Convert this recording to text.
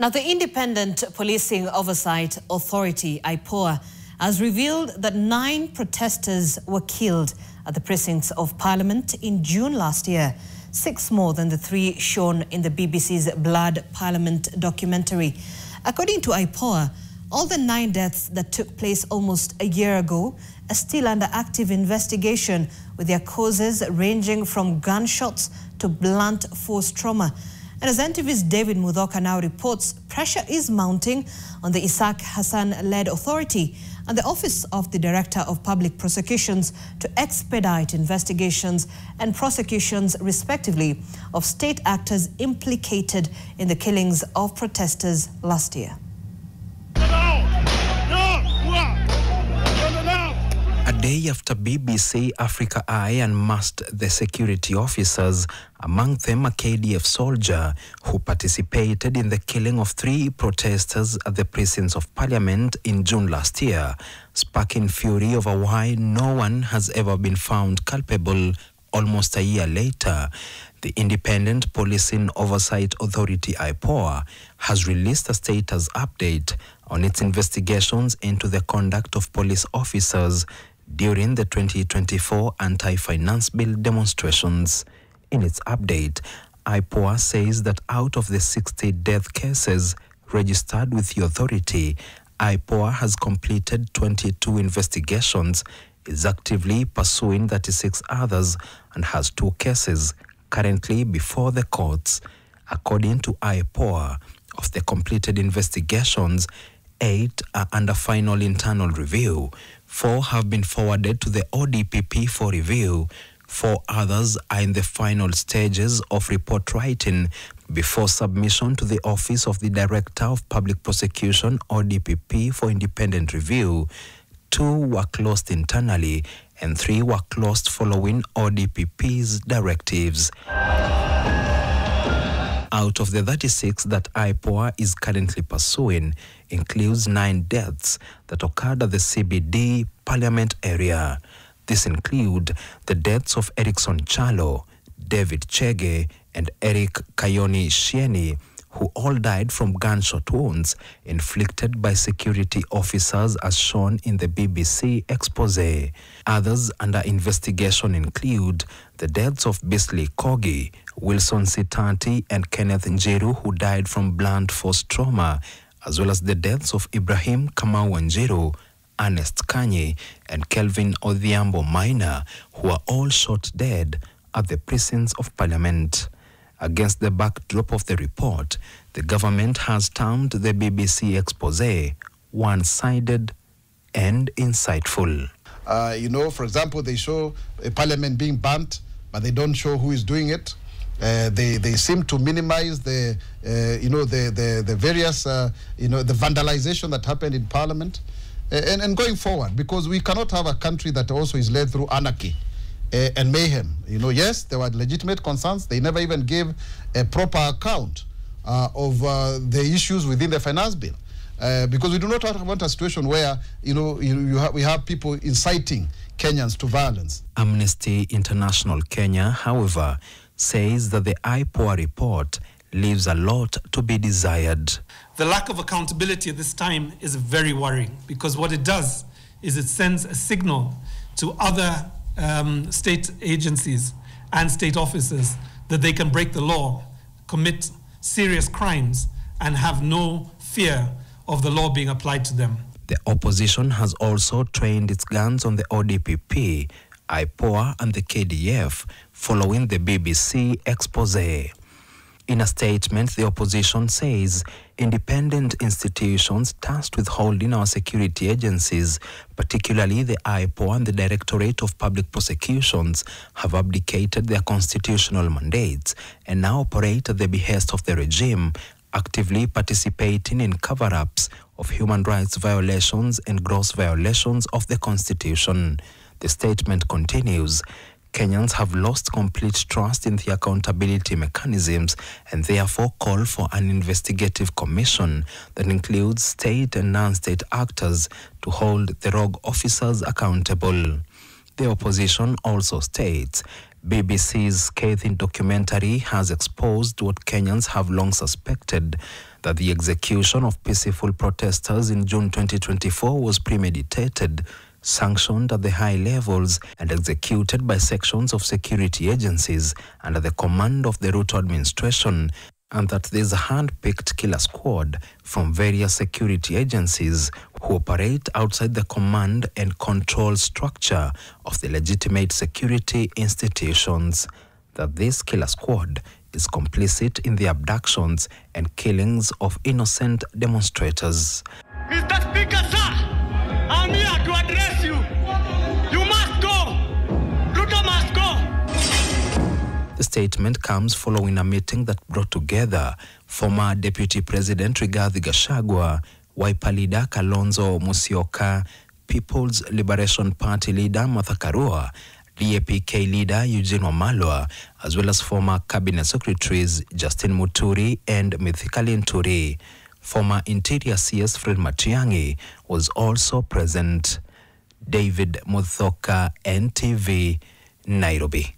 Now, the Independent Policing Oversight Authority, IPOA, has revealed that 9 protesters were killed at the precincts of Parliament in June last year, 6 more than the 3 shown in the BBC's Blood Parliament documentary. According to IPOA, all the 9 deaths that took place almost a year ago are still under active investigation, with their causes ranging from gunshots to blunt force trauma. And as NTV's David Mudhoka now reports, pressure is mounting on the Isaac Hassan-led authority and the Office of the Director of Public Prosecutions to expedite investigations and prosecutions, respectively, of state actors implicated in the killings of protesters last year. A day after BBC Africa Eye unmasked the security officers, among them a KDF soldier who participated in the killing of 3 protesters at the precincts of Parliament in June last year, sparking fury over why no one has ever been found culpable almost a year later. The Independent Policing Oversight Authority, IPOA, has released a status update on its investigations into the conduct of police officers during the 2024 anti-finance bill demonstrations. In its update, IPOA says that out of the 60 death cases registered with the authority, IPOA has completed 22 investigations, is actively pursuing 36 others, and has 2 cases currently before the courts. According to IPOA, of the completed investigations, 8 are under final internal review, 4 have been forwarded to the ODPP for review, 4 others are in the final stages of report writing before submission to the Office of the Director of Public Prosecution, ODPP, for independent review. 2 were closed internally and 3 were closed following ODPP's directives. Out of the 36 that IPOA is currently pursuing includes 9 deaths that occurred at the CBD Parliament area. This include the deaths of Erickson Chalo, David Chege, and Eric Kayoni Shieni, who all died from gunshot wounds inflicted by security officers, as shown in the BBC expose. Others under investigation include the deaths of Bisley Kogi, Wilson Sitati, and Kenneth Njiru, who died from blunt force trauma, as well as the deaths of Ibrahim Kamau Njiru, Ernest Kanye, and Kelvin Odhiambo Minor, who are all shot dead at the precincts of Parliament. Against the backdrop of the report, the government has termed the BBC expose one-sided and insightful. For example, they show a Parliament being burnt, but they don't show who is doing it. They seem to minimize the various the vandalization that happened in Parliament, and going forward, because we cannot have a country that also is led through anarchy and mayhem. Yes, there were legitimate concerns. They never even gave a proper account of the issues within the finance bill, because we do not want a situation where we have people inciting Kenyans to violence. Amnesty International Kenya, however, says that the IPOA report leaves a lot to be desired. The lack of accountability at this time is very worrying, because what it does is it sends a signal to other state agencies and state officers that they can break the law, commit serious crimes, and have no fear of the law being applied to them. The opposition has also trained its guns on the ODPP, IPOA, and the KDF following the BBC expose. In a statement, the opposition says independent institutions tasked with holding our security agencies, particularly the IPOA and the Directorate of Public Prosecutions, have abdicated their constitutional mandates and now operate at the behest of the regime, actively participating in cover-ups of human rights violations and gross violations of the Constitution. The statement continues, Kenyans have lost complete trust in the accountability mechanisms and therefore call for an investigative commission that includes state and non-state actors to hold the rogue officers accountable. The opposition also states BBC's scathing documentary has exposed what Kenyans have long suspected, that the execution of peaceful protesters in June 2024 was premeditated, sanctioned at the high levels, and executed by sections of security agencies under the command of the Ruto administration, and that there is a hand-picked killer squad from various security agencies who operate outside the command and control structure of the legitimate security institutions. That this killer squad is complicit in the abductions and killings of innocent demonstrators. Mr. Speaker, sir, I'm here to address you. You must go. Ruto must go. The statement comes following a meeting that brought together former Deputy President Rigathi Gachagua, Wiper leader Kalonzo Musyoka, People's Liberation Party leader Martha Karua, DAP-K leader Eugene Wamalwa, as well as former Cabinet Secretaries Justin Muturi and Mithika Linturi. Former Interior CS Fred Matiang'i was also present. David Muthoka, NTV, Nairobi.